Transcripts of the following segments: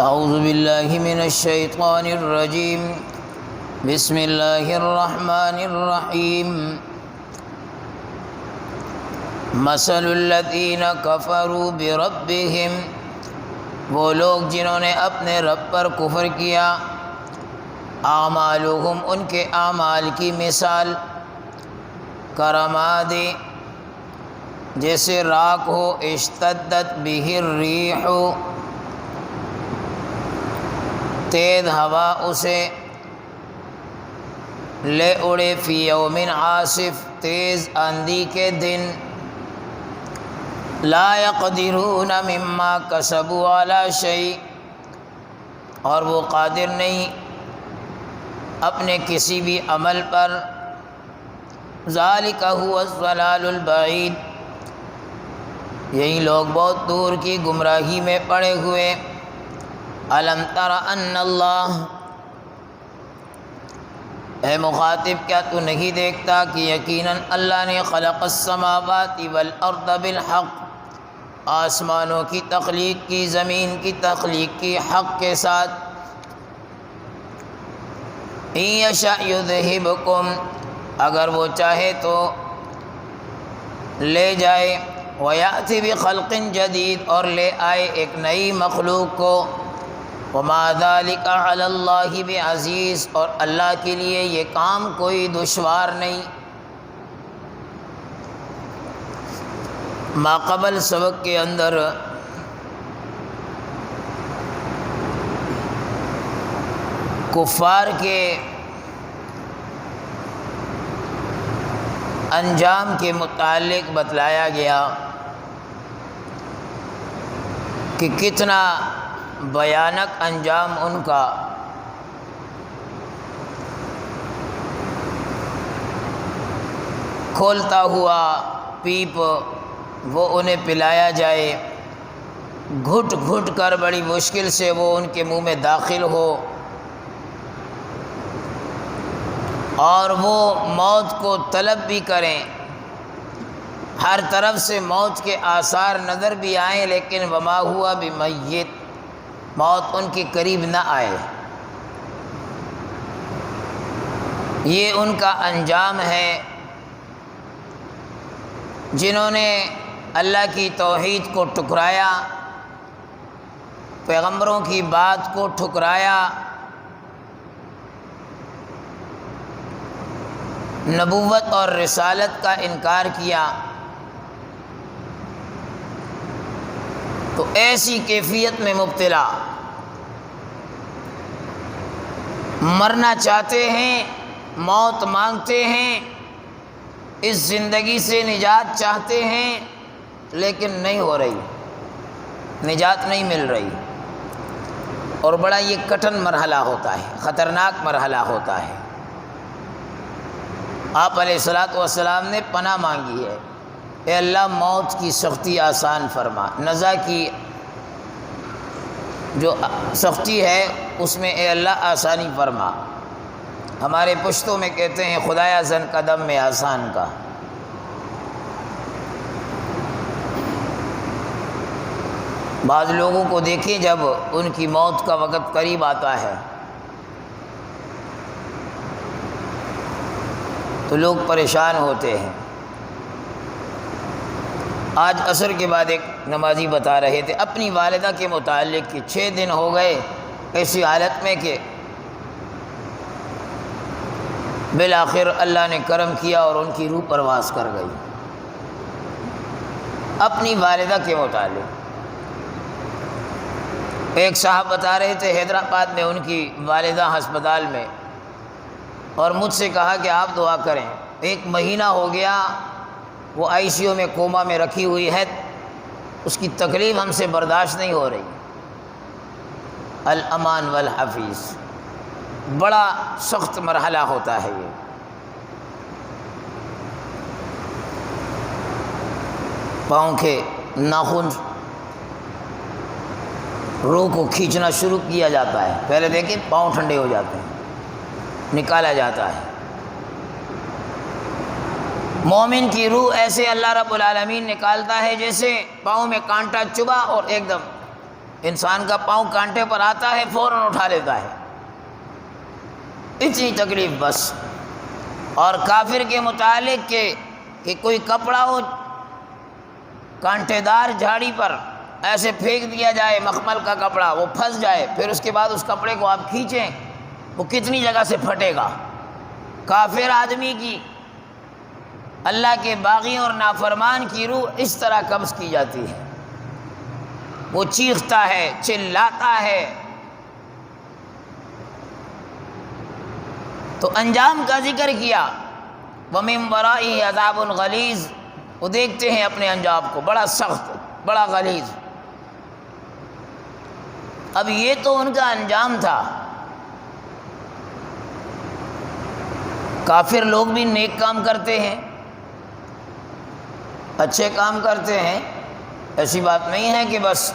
اعوذ باللہ من الشیطان الرجیم بسم اللہ الرحمن الرحیم مثل الذین کفروا بربہم، وہ لوگ جنہوں نے اپنے رب پر کفر کیا، اعمالہم ان کے اعمال کی مثال، کرماد جیسے راکھ ہو، اشتدت بہ الریح تیز ہوا اسے، لے اڑے فی یوم عاصف تیز آندھی کے دن، لا یقدرون مما کسبوا علی شیء، اور وہ قادر نہیں اپنے کسی بھی عمل پر، ذالک هو الضلال البعید، یہی لوگ بہت دور کی گمراہی میں پڑے ہوئے۔ الم تر ان اللہ، اے مخاطب کیا تو نہیں دیکھتا کہ یقیناً اللہ نے خلق السماوات والارض بالحق، آسمانوں کی تخلیق کی، زمین کی تخلیق کی حق کے ساتھ، ان یشأ یذہبکم، اگر وہ چاہے تو لے جائے، ویأتی بخلق جدید، اور لے آئے ایک نئی مخلوق کو، وما ذلک علی اللہ بعزیز، اور اللہ کے لیے یہ کام کوئی دشوار نہیں۔ ماقبل سبق کے اندر کفار کے انجام کے متعلق بتلایا گیا کہ کتنا بھیانک انجام ان کا، کھولتا ہوا پیپ وہ انہیں پلایا جائے، گھٹ گھٹ کر بڑی مشکل سے وہ ان کے منہ میں داخل ہو، اور وہ موت کو طلب بھی کریں، ہر طرف سے موت کے آثار نظر بھی آئیں، لیکن وما ہوا بمیت، موت ان کے قریب نہ آئے۔ یہ ان کا انجام ہے جنہوں نے اللہ کی توحید کو ٹھکرایا، پیغمبروں کی بات کو ٹھکرایا، نبوت اور رسالت کا انکار کیا، تو ایسی کیفیت میں مبتلا، مرنا چاہتے ہیں، موت مانگتے ہیں، اس زندگی سے نجات چاہتے ہیں، لیکن نہیں ہو رہی، نجات نہیں مل رہی، اور بڑا یہ کٹھن مرحلہ ہوتا ہے، خطرناک مرحلہ ہوتا ہے۔ آپ علیہ الصلوۃ والسلام نے پناہ مانگی ہے، اے اللہ موت کی سختی آسان فرما، نزع کی جو سختی ہے اس میں اے اللہ آسانی فرما۔ ہمارے پشتوں میں کہتے ہیں خدایا زن قدم میں آسان کا۔ بعض لوگوں کو دیکھیں جب ان کی موت کا وقت قریب آتا ہے تو لوگ پریشان ہوتے ہیں۔ آج عصر کے بعد ایک نمازی بتا رہے تھے اپنی والدہ کے متعلق کہ 6 دن ہو گئے ایسی حالت میں کہ بالآخر اللہ نے کرم کیا اور ان کی روح پرواز کر گئی۔ اپنی والدہ کے متعلق ایک صاحب بتا رہے تھے حیدرآباد میں ان کی والدہ ہسپتال میں، اور مجھ سے کہا کہ آپ دعا کریں، 1 مہینہ ہو گیا وہ آئی سی یو میں کوما میں رکھی ہوئی ہے، اس کی تکلیف ہم سے برداشت نہیں ہو رہی۔ الامان والحفیظ، بڑا سخت مرحلہ ہوتا ہے یہ۔ پاؤں کے ناخن روح کو کھینچنا شروع کیا جاتا ہے، پہلے دیکھیں پاؤں ٹھنڈے ہو جاتے ہیں، نکالا جاتا ہے۔ مومن کی روح ایسے اللہ رب العالمین نکالتا ہے جیسے پاؤں میں کانٹا چبھا اور ایک دم انسان کا پاؤں کانٹے پر آتا ہے فوراً اٹھا لیتا ہے، اتنی تکلیف بس۔ اور کافر کے متعلق کہ کوئی کپڑا ہو کانٹے دار جھاڑی پر ایسے پھینک دیا جائے، مخمل کا کپڑا، وہ پھنس جائے، پھر اس کے بعد اس کپڑے کو آپ کھینچیں وہ کتنی جگہ سے پھٹے گا۔ کافر آدمی کی، اللہ کے باغی اور نافرمان کی روح اس طرح قبض کی جاتی ہے، وہ چیختا ہے، چلاتا ہے۔ تو انجام کا ذکر کیا، وَمِن وَرَائِهِ عَذَابٌ غَلِيظٌ، وہ دیکھتے ہیں اپنے انجام کو، بڑا سخت، بڑا غلیظ۔ اب یہ تو ان کا انجام تھا۔ کافر لوگ بھی نیک کام کرتے ہیں، اچھے کام کرتے ہیں، ایسی بات نہیں ہے کہ بس۔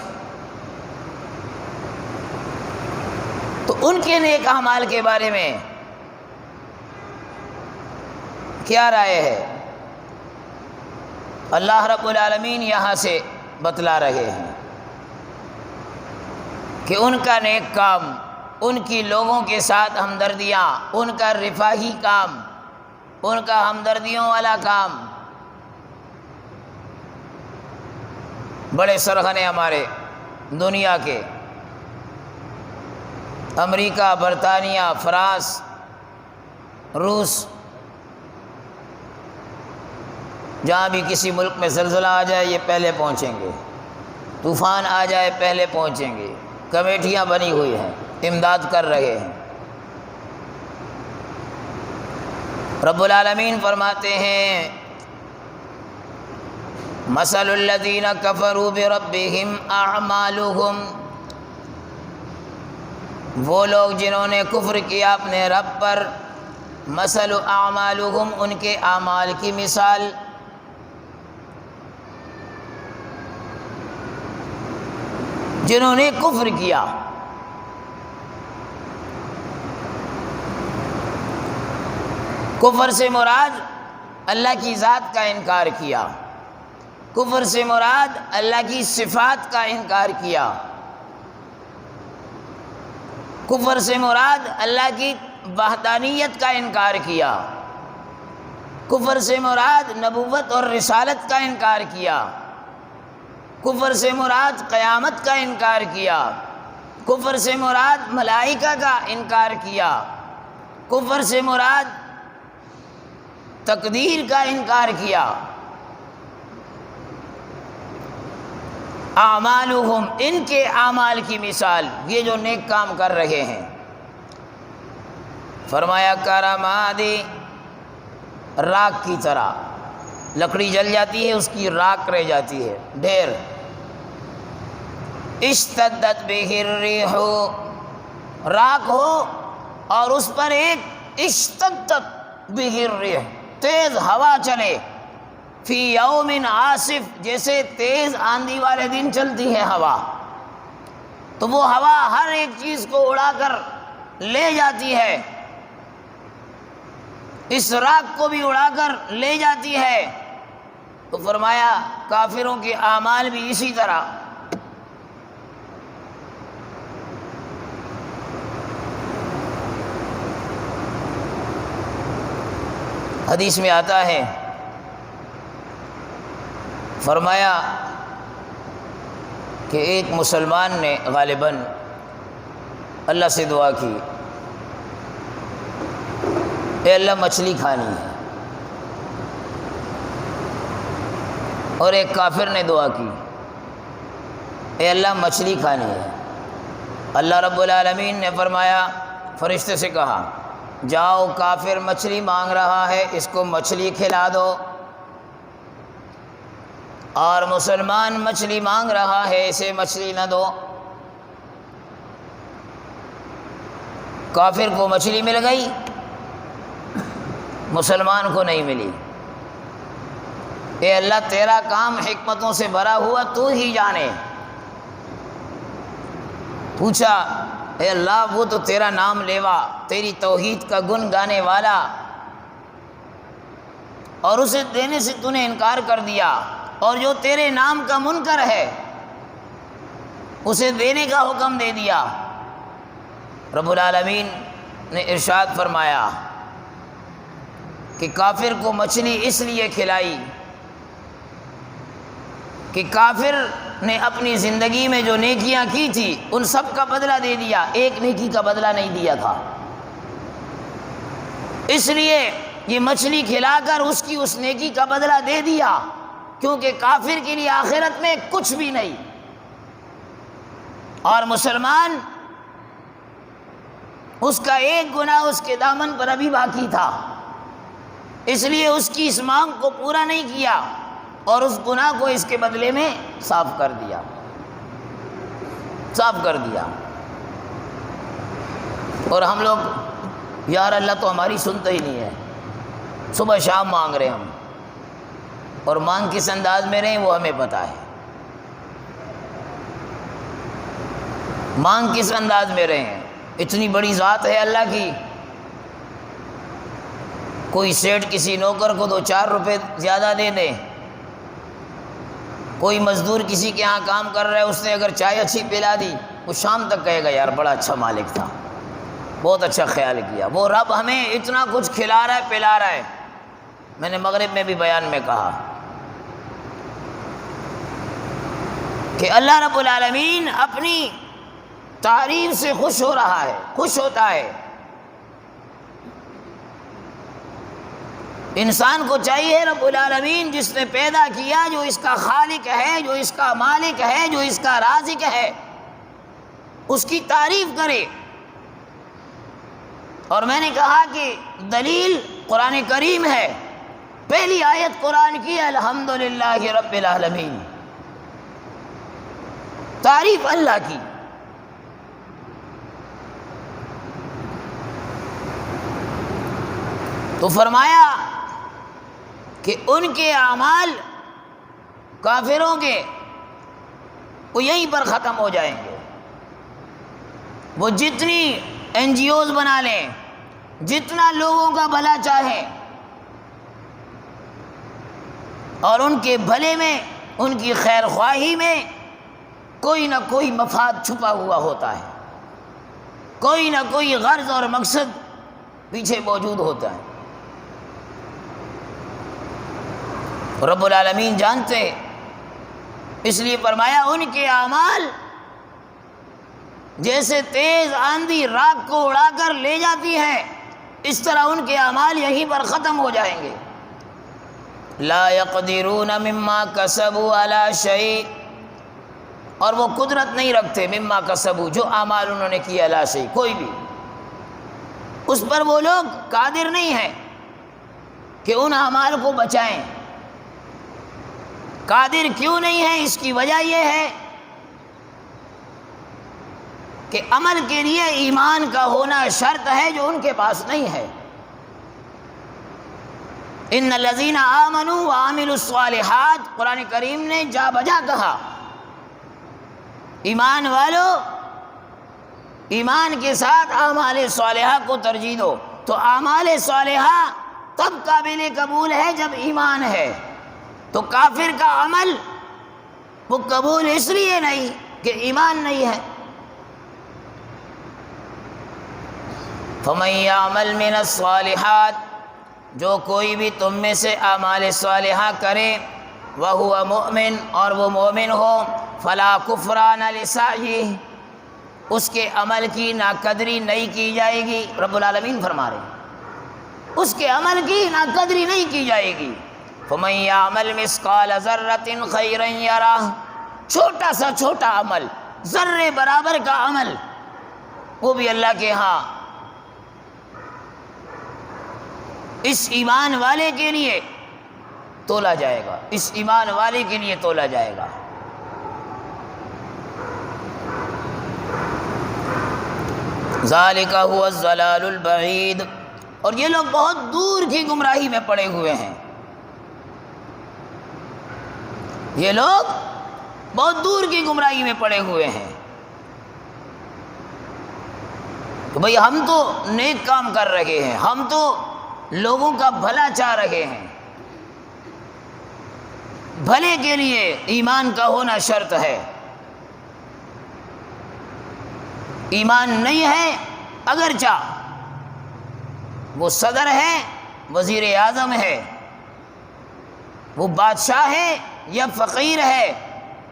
تو ان کے نیک اعمال کے بارے میں کیا رائے ہے؟ اللہ رب العالمین یہاں سے بتلا رہے ہیں کہ ان کا نیک کام، ان کی لوگوں کے ساتھ ہمدردیاں، ان کا رفاہی کام، ان کا ہمدردیوں والا کام، بڑے سرغنے ہمارے دنیا کے، امریکہ، برطانیہ، فرانس، روس، جہاں بھی کسی ملک میں زلزلہ آ جائے یہ پہلے پہنچیں گے، طوفان آ جائے پہلے پہنچیں گے، کمیٹیاں بنی ہوئی ہیں، امداد کر رہے ہیں۔ رب العالمین فرماتے ہیں مثل الذین کفروا بربہم اعمالہم، وہ لوگ جنہوں نے کفر کیا اپنے رب پر، مثل اعمالہم، ان کے اعمال کی مثال، جنہوں نے کفر کیا، کفر سے مراد اللہ کی ذات کا انکار کیا، کفر سے مراد اللہ کی صفات کا انکار کیا، کفر سے مراد اللہ کی وحدانیت کا انکار کیا، کفر سے مراد نبوت اور رسالت کا انکار کیا، کفر سے مراد قیامت کا انکار کیا، کفر سے مراد ملائکہ کا انکار کیا، کفر سے مراد تقدیر کا انکار کیا۔ اعمالہم، ان کے اعمال کی مثال، یہ جو نیک کام کر رہے ہیں، فرمایا کرمادی، راکھ کی طرح، لکڑی جل جاتی ہے اس کی راکھ رہ جاتی ہے ڈھیر، اشتدت بہ الریح، راکھ ہو اور اس پر ایک اشتدت بہ الریح، تیز ہوا چلے، فی یوم عاصف، جیسے تیز آندھی والے دن چلتی ہے ہوا، تو وہ ہوا ہر ایک چیز کو اڑا کر لے جاتی ہے، اس راکھ کو بھی اڑا کر لے جاتی ہے۔ تو فرمایا کافروں کے اعمال بھی اسی طرح۔ حدیث میں آتا ہے، فرمایا کہ ایک مسلمان نے غالباً اللہ سے دعا کی، اے اللہ مچھلی کھانی ہے، اور ایک کافر نے دعا کی، اے اللہ مچھلی کھانی ہے۔ اللہ رب العالمین نے فرمایا، فرشتے سے کہا، جاؤ کافر مچھلی مانگ رہا ہے، اس کو مچھلی کھلا دو، اور مسلمان مچھلی مانگ رہا ہے، اسے مچھلی نہ دو۔ کافر کو مچھلی مل گئی، مسلمان کو نہیں ملی۔ اے اللہ تیرا کام حکمتوں سے بھرا ہوا، تو ہی جانے۔ پوچھا، اے اللہ وہ تو تیرا نام لیوا، تیری توحید کا گن گانے والا، اور اسے دینے سے تو نے انکار کر دیا، اور جو تیرے نام کا منکر ہے اسے دینے کا حکم دے دیا۔ رب العالمین نے ارشاد فرمایا کہ کافر کو مچھلی اس لیے کھلائی کہ کافر نے اپنی زندگی میں جو نیکیاں کی تھی ان سب کا بدلہ دے دیا، ایک نیکی کا بدلہ نہیں دیا تھا، اس لیے یہ مچھلی کھلا کر اس کی اس نیکی کا بدلہ دے دیا، کیونکہ کافر کے لیے آخرت میں کچھ بھی نہیں، اور مسلمان اس کا ایک گناہ اس کے دامن پر ابھی باقی تھا، اس لیے اس کی اس مانگ کو پورا نہیں کیا اور اس گناہ کو اس کے بدلے میں صاف کر دیا، صاف کر دیا۔ اور ہم لوگ یار اللہ تو ہماری سنتا ہی نہیں ہے، صبح شام مانگ رہے ہم، اور مانگ کس انداز میں رہیں وہ ہمیں پتہ ہے، مانگ کس انداز میں رہے ہیں۔ اتنی بڑی ذات ہے اللہ کی، کوئی سیٹ کسی نوکر کو 2-4 روپے زیادہ دے دے، کوئی مزدور کسی کے ہاں کام کر رہا ہے، اس نے اگر چائے اچھی پلا دی وہ شام تک کہے گا یار بڑا اچھا مالک تھا، بہت اچھا خیال کیا۔ وہ رب ہمیں اتنا کچھ کھلا رہا ہے پلا رہا ہے۔ میں نے مغرب میں بھی بیان میں کہا کہ اللہ رب العالمین اپنی تعریف سے خوش ہو رہا ہے، خوش ہوتا ہے۔ انسان کو چاہیے رب العالمین جس نے پیدا کیا، جو اس کا خالق ہے، جو اس کا مالک ہے، جو اس کا رازق ہے، اس کی تعریف کرے۔ اور میں نے کہا کہ دلیل قرآن کریم ہے، پہلی آیت قرآن کی الحمدللہ رب العالمین، تعریف اللہ کی۔ تو فرمایا کہ ان کے اعمال کافروں کے وہ یہیں پر ختم ہو جائیں گے، وہ جتنی NGOs بنا لیں، جتنا لوگوں کا بھلا چاہیں، اور ان کے بھلے میں، ان کی خیر خواہی میں کوئی نہ کوئی مفاد چھپا ہوا ہوتا ہے، کوئی نہ کوئی غرض اور مقصد پیچھے موجود ہوتا ہے۔ رب العالمین جانتے ہیں، اس لیے فرمایا ان کے اعمال جیسے تیز آندھی راکھ کو اڑا کر لے جاتی ہے، اس طرح ان کے اعمال یہیں پر ختم ہو جائیں گے۔ لا يقدرون مما کسبوا علی شیء، اور وہ قدرت نہیں رکھتے مما کسبوا، جو اعمال انہوں نے کیا، علی شیء، کوئی بھی اس پر وہ لوگ قادر نہیں ہیں کہ ان اعمال کو بچائیں۔ قادر کیوں نہیں ہے؟ اس کی وجہ یہ ہے کہ عمل کے لیے ایمان کا ہونا شرط ہے، جو ان کے پاس نہیں ہے۔ ان الذین آمنوا وعملوا الصالحات، قرآن کریم نے جا بجا کہا ایمان والو، ایمان کے ساتھ اعمال صالحہ کو ترجیح دو۔ تو اعمال صالحہ تب قابل قبول ہے جب ایمان ہے، تو کافر کا عمل وہ قبول اس لیے نہیں کہ ایمان نہیں ہے۔ فَمَن يَعْمَلْ مِنَ الصَّالِحَاتِ، جو کوئی بھی تم میں سے اعمال صالحہ کرے، وَهُوَ مُؤْمِنٌ، اور وہ مومن ہو، فَلَا كُفْرَانَ لِسَعْيِهِ، اس کے عمل کی ناقدری نہیں کی جائے گی۔ رب العالمین فرما رہے ہیں اس کے عمل کی ناقدری نہیں کی جائے گی۔ فَمَن يَعْمَلْ مِثْقَالَ ذَرَّةٍ خَيْرًا يَرَهُ، چھوٹا سا چھوٹا عمل، ذرے برابر کا عمل، وہ بھی اللہ کے ہاں اس ایمان والے کے لیے تولا جائے گا، اس ایمان والے کے لیے تولا جائے گا۔ ذَلِكَ هُوَ الضَّلَالُ الْبَعِيدُ، اور یہ لوگ بہت دور کی گمراہی میں پڑے ہوئے ہیں، یہ لوگ بہت دور کی گمراہی میں پڑے ہوئے ہیں۔ تو بھئی ہم تو نیک کام کر رہے ہیں، ہم تو لوگوں کا بھلا چاہ رہے ہیں، بھلے کے لیے ایمان کا ہونا شرط ہے، ایمان نہیں ہے، اگرچہ وہ صدر ہے، وزیر اعظم ہے، وہ بادشاہ ہے یا فقیر ہے،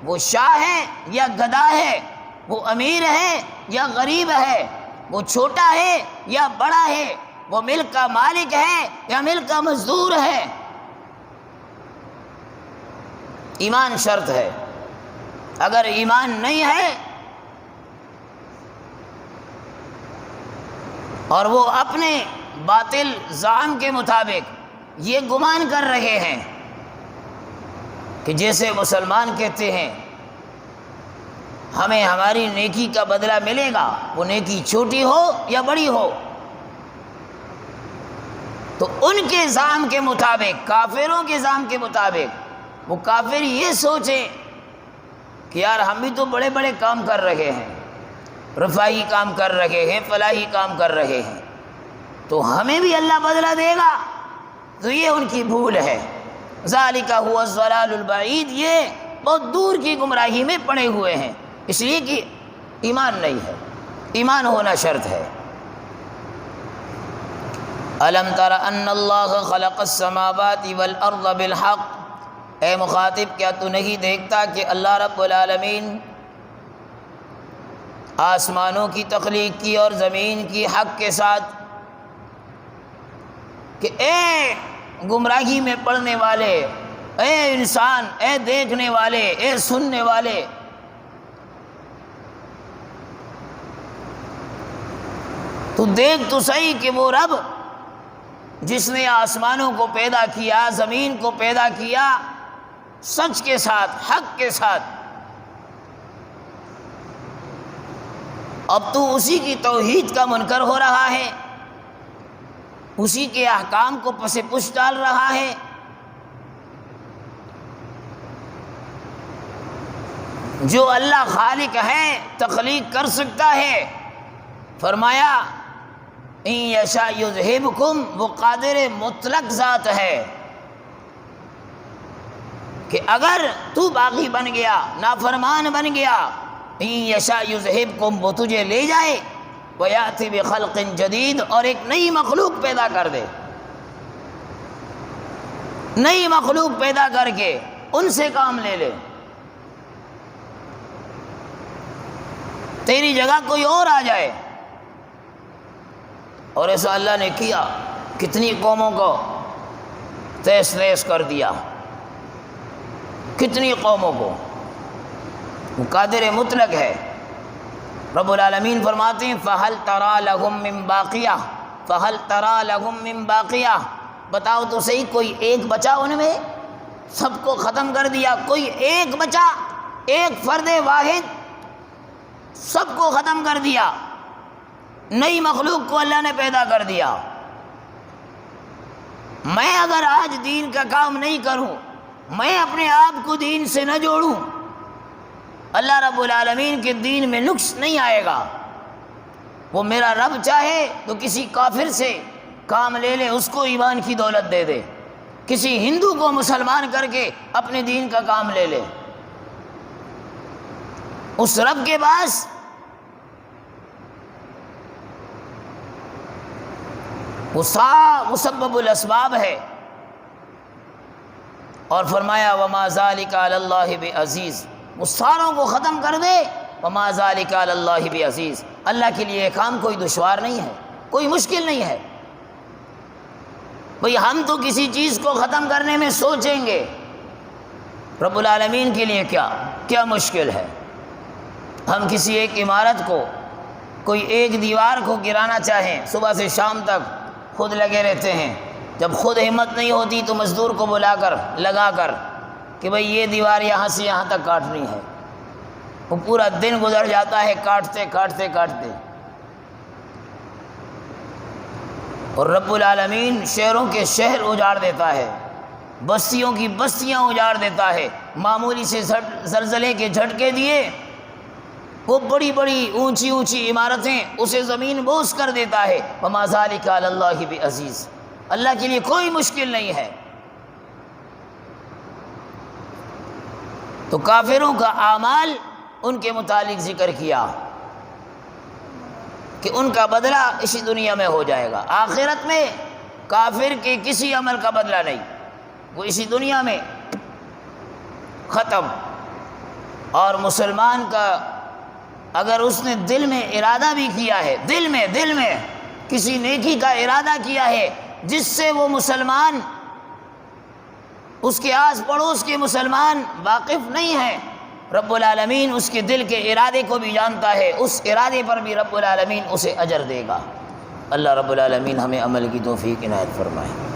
وہ شاہ ہے یا گدھا ہے، وہ امیر ہے یا غریب ہے، وہ چھوٹا ہے یا بڑا ہے، وہ ملک کا مالک ہے یا ملک کا مزدور ہے، ایمان شرط ہے۔ اگر ایمان نہیں ہے اور وہ اپنے باطل زعم کے مطابق یہ گمان کر رہے ہیں کہ جیسے مسلمان کہتے ہیں ہمیں ہماری نیکی کا بدلہ ملے گا، وہ نیکی چھوٹی ہو یا بڑی ہو، تو ان کے زعم کے مطابق، کافروں کے زعم کے مطابق، وہ کافر یہ سوچیں کہ یار ہم بھی تو بڑے بڑے کام کر رہے ہیں، رفاہی کام کر رہے ہیں، فلاحی کام کر رہے ہیں، تو ہمیں بھی اللہ بدلہ دے گا، تو یہ ان کی بھول ہے۔ ذالک هو الضلال البعید، یہ بہت دور کی گمراہی میں پڑے ہوئے ہیں، اس لیے کہ ایمان نہیں ہے، ایمان ہونا شرط ہے۔ الم تر ان اللہ خلق السماوات والارض بالحق، اے مخاطب کیا تو نہیں دیکھتا کہ اللہ رب العالمین آسمانوں کی تخلیق کی اور زمین کی حق کے ساتھ، کہ اے گمراہی میں پڑنے والے، اے انسان، اے دیکھنے والے، اے سننے والے، تو دیکھ تو صحیح کہ وہ رب جس نے آسمانوں کو پیدا کیا، زمین کو پیدا کیا، سچ کے ساتھ، حق کے ساتھ، اب تو اسی کی توحید کا منکر ہو رہا ہے، اسی کے احکام کو پس پش ڈال رہا ہے۔ جو اللہ خالق ہے، تخلیق کر سکتا ہے، فرمایا ان یشاء یذہبکم، وہ قادر مطلق ذات ہے کہ اگر تو باغی بن گیا، نافرمان بن گیا، ان یشاء یذہبکم، وہ تجھے لے جائے، وَيَأْتِ بِخَلْقٍ جدید، اور ایک نئی مخلوق پیدا کر دے، نئی مخلوق پیدا کر کے ان سے کام لے لے، تیری جگہ کوئی اور آ جائے۔ اور ایسا اللہ نے کیا، کتنی قوموں کو تیس نیس کر دیا، کتنی قوموں کو، وہ قادر مطلق ہے۔ رب العالمین فرماتے ہیں فَهَلْ تَرَى لَهُم مِّن بَاقِيَةٍ فَهَلْ تَرَى لَهُم مِّن بَاقِيَةٍ، بتاؤ تو صحیح کوئی ایک بچا ان میں، سب کو ختم کر دیا، کوئی ایک بچا، ایک فرد واحد، سب کو ختم کر دیا، نئی مخلوق کو اللہ نے پیدا کر دیا۔ میں اگر آج دین کا کام نہیں کروں، میں اپنے آپ کو دین سے نہ جوڑوں، اللہ رب العالمین کے دین میں نقص نہیں آئے گا۔ وہ میرا رب چاہے تو کسی کافر سے کام لے لے، اس کو ایمان کی دولت دے دے، کسی ہندو کو مسلمان کر کے اپنے دین کا کام لے لے، اس رب کے پاس وہ مسبب الاسباب ہے۔ اور فرمایا وما ذلک علی اللہ بعزیز، وہ ساروں کو ختم کر دے، وما ذلک علی اللہ بعزیز، اللہ کے لیے کام کوئی دشوار نہیں ہے، کوئی مشکل نہیں ہے۔ بھئی ہم تو کسی چیز کو ختم کرنے میں سوچیں گے، رب العالمین کے لیے کیا مشکل ہے۔ ہم کسی ایک عمارت کو، کوئی ایک دیوار کو گرانا چاہیں، صبح سے شام تک خود لگے رہتے ہیں، جب خود ہمت نہیں ہوتی تو مزدور کو لگا کر کہ بھئی یہ دیوار یہاں سے یہاں تک کاٹنی ہے، وہ پورا دن گزر جاتا ہے کاٹتے کاٹتے کاٹتے۔ اور رب العالمین شہروں کے شہر اجاڑ دیتا ہے، بستیوں کی بستیاں اجاڑ دیتا ہے، معمولی سے زلزلے کے جھٹکے دیے، وہ بڑی بڑی اونچی اونچی عمارتیں اسے زمین بوس کر دیتا ہے۔ وما ذلک علی اللہ بعزیز، اللہ کے لیے کوئی مشکل نہیں ہے۔ تو کافروں کا اعمال ان کے متعلق ذکر کیا، کہ ان کا بدلہ اسی دنیا میں ہو جائے گا، آخرت میں کافر کے کسی عمل کا بدلہ نہیں، وہ اسی دنیا میں ختم۔ اور مسلمان کا اگر اس نے دل میں ارادہ بھی کیا ہے، دل میں کسی نیکی کا ارادہ کیا ہے جس سے وہ مسلمان، اس کے آس پڑوس کے مسلمان واقف نہیں ہیں، رب العالمین اس کے دل کے ارادے کو بھی جانتا ہے، اس ارادے پر بھی رب العالمین اسے اجر دے گا۔ اللہ رب العالمین ہمیں عمل کی توفیق عنایت فرمائے۔